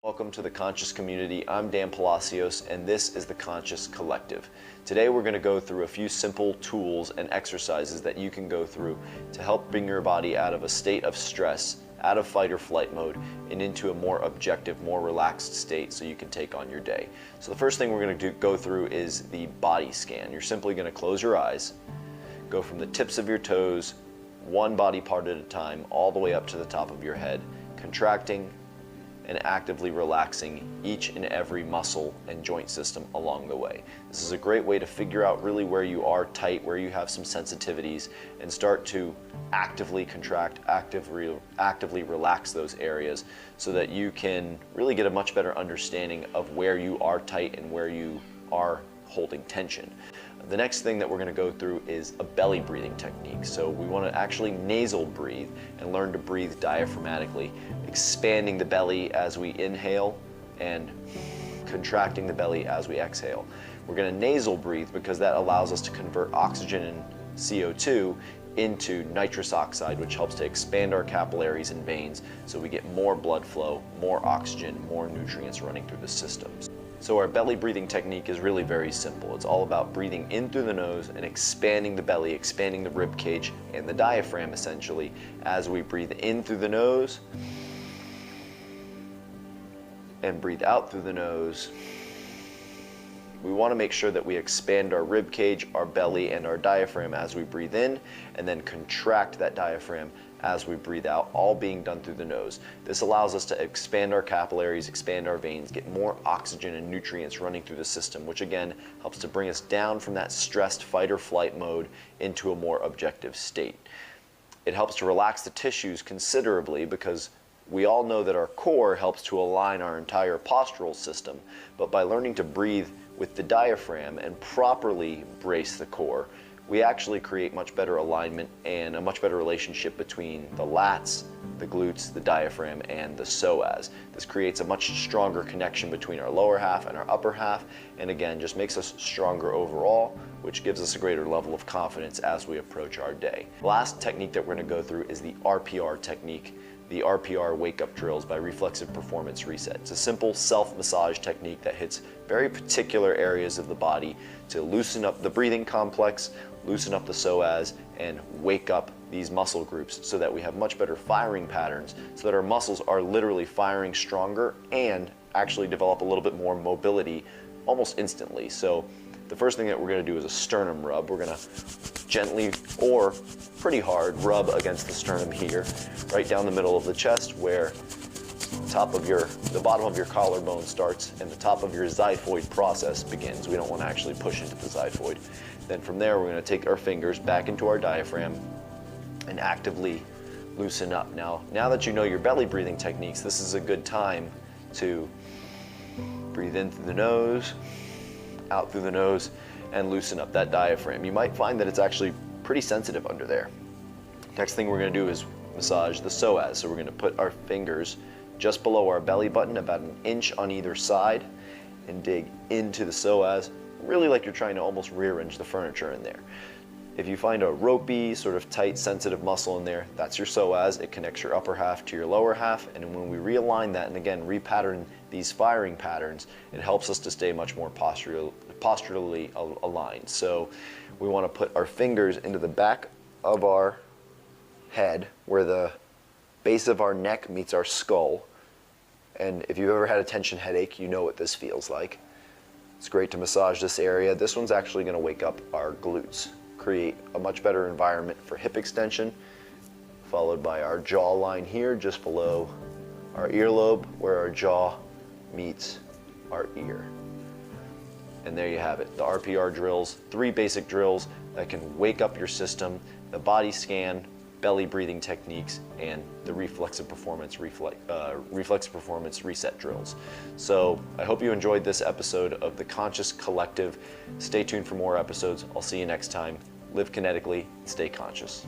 Welcome to the Conscious Community. I'm Dan Palacios, and this is the Conscious Collective. Today we're going to go through a few simple tools and exercises that you can go through to help bring your body out of a state of stress, out of fight or flight mode, and into a more objective, more relaxed state so you can take on your day. So the first thing we're going to go through is the body scan. You're simply going to close your eyes, go from the tips of your toes, one body part at a time, all the way up to the top of your head, contracting and actively relaxing each and every muscle and joint system along the way. This is a great way to figure out really where you are tight, where you have some sensitivities, and start to actively contract, actively relax those areas so that you can really get a much better understanding of where you are tight and where you are holding tension. The next thing that we're going to go through is a belly breathing technique. So we want to actually nasal breathe and learn to breathe diaphragmatically, expanding the belly as we inhale and contracting the belly as we exhale. We're going to nasal breathe because that allows us to convert oxygen and CO2 into nitrous oxide, which helps to expand our capillaries and veins so we get more blood flow, more oxygen, more nutrients running through the systems. So our belly breathing technique is really very simple. It's all about breathing in through the nose and expanding the belly, expanding the rib cage and the diaphragm essentially as we breathe in through the nose and breathe out through the nose. We want to make sure that we expand our rib cage, our belly, and our diaphragm as we breathe in, and then contract that diaphragm as we breathe out, all being done through the nose. This allows us to expand our capillaries, expand our veins, get more oxygen and nutrients running through the system, which again helps to bring us down from that stressed fight or flight mode into a more objective state. It helps to relax the tissues considerably because we all know that our core helps to align our entire postural system, but by learning to breathe with the diaphragm and properly brace the core, we actually create much better alignment and a much better relationship between the lats, the glutes, the diaphragm, and the psoas. This creates a much stronger connection between our lower half and our upper half, and again, just makes us stronger overall, which gives us a greater level of confidence as we approach our day. The last technique that we're going to go through is the RPR technique, the RPR wake-up drills by Reflexive Performance Reset. It's a simple self-massage technique that hits very particular areas of the body to loosen up the breathing complex, loosen up the psoas, and wake up these muscle groups so that we have much better firing patterns, so that our muscles are literally firing stronger and actually develop a little bit more mobility almost instantly. So the first thing that we're going to do is a sternum rub. We're going to gently or pretty hard rub against the sternum here, right down the middle of the chest where the bottom of your collarbone starts and the top of your xiphoid process begins. We don't want to actually push into the xiphoid. Then from there, we're going to take our fingers back into our diaphragm and actively loosen up. Now that you know your belly breathing techniques, this is a good time to breathe in through the nose, out through the nose, and loosen up that diaphragm. You might find that it's actually pretty sensitive under there. Next thing we're going to do is massage the psoas. So we're going to put our fingers just below our belly button, about an inch on either side, and dig into the psoas, really like you're trying to almost rearrange the furniture in there. If you find a ropey, sort of tight, sensitive muscle in there, that's your psoas. It connects your upper half to your lower half, and when we realign that and again repattern these firing patterns, it helps us to stay much more posturally aligned. So we want to put our fingers into the back of our head where the base of our neck meets our skull. And if you've ever had a tension headache, you know what this feels like. It's great to massage this area. This one's actually going to wake up our glutes, create a much better environment for hip extension, followed by our jawline here just below our earlobe where our jaw meets our ear. And there you have it, the RPR drills, 3 basic drills that can wake up your system, the body scan, belly breathing techniques, and the reflexive performance reset drills. So I hope you enjoyed this episode of the Conscious Collective. Stay tuned for more episodes. I'll see you next time. Live kinetically, stay conscious.